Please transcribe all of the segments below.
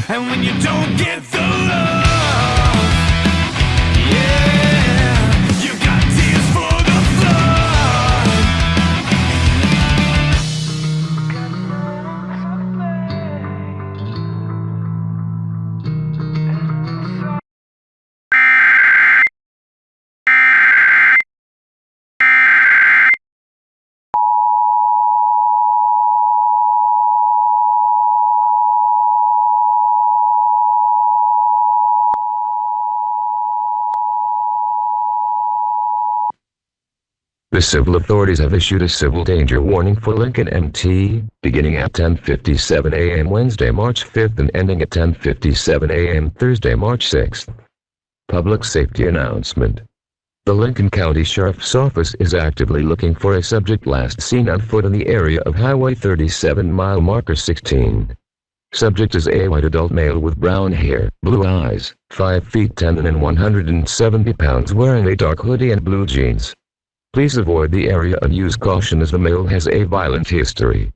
And when you don't get the love, yeah, you got tears for the flood. The civil authorities have issued a civil danger warning for Lincoln MT, beginning at 10:57 a.m. Wednesday, March 5th and ending at 10:57 a.m. Thursday, March 6th. Public safety announcement. The Lincoln County Sheriff's Office is actively looking for a subject last seen on foot in the area of Highway 37 mile marker 16. Subject is a white adult male with brown hair, blue eyes, 5 feet 10 and 170 pounds, wearing a dark hoodie and blue jeans. Please avoid the area and use caution as the male has a violent history.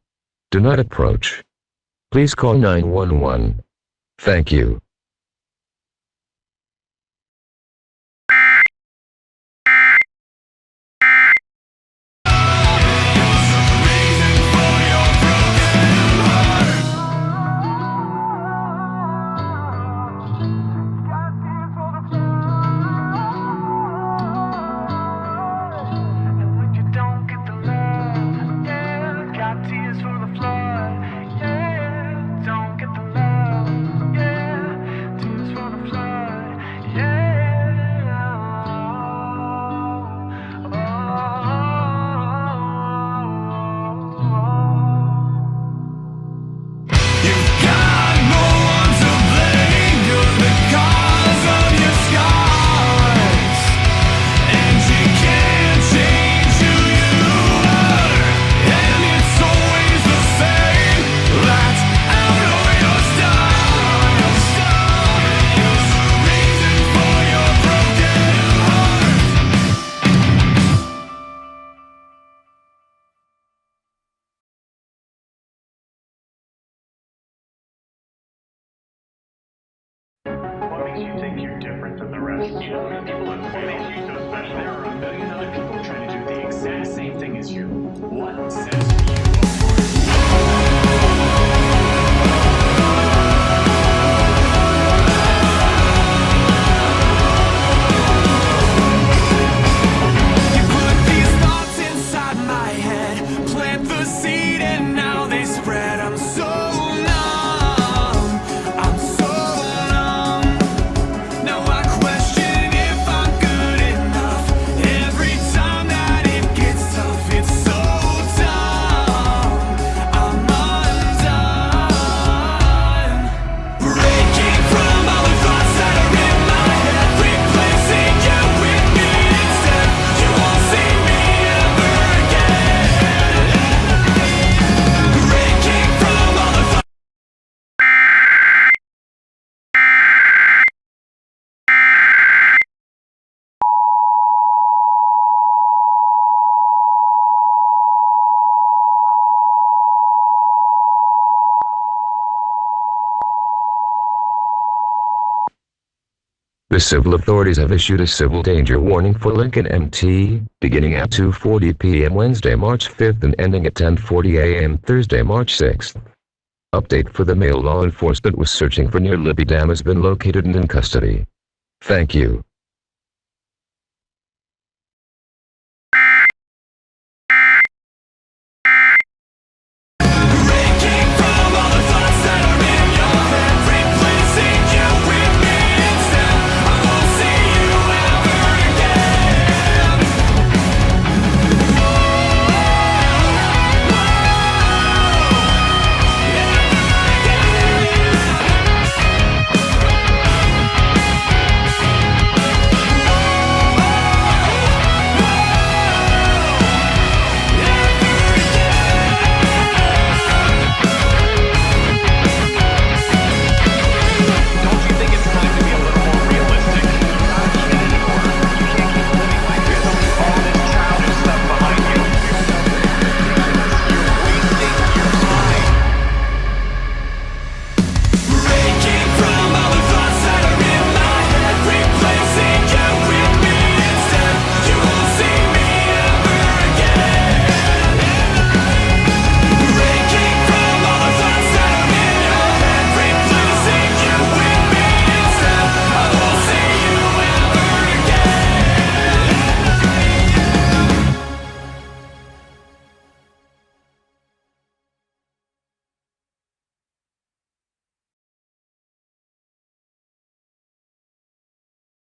Do not approach. Please call 911. Thank you. What makes you think you're different than the rest? You know that people in what makes you so special? There are a million other people trying to do the exact same thing as you. What sets you apart? The civil authorities have issued a civil danger warning for Lincoln MT, beginning at 2:40 p.m. Wednesday, March 5th and ending at 10:40 a.m. Thursday, March 6th. Update for the male law enforcement was searching for near Libby Dam has been located and in custody. Thank you.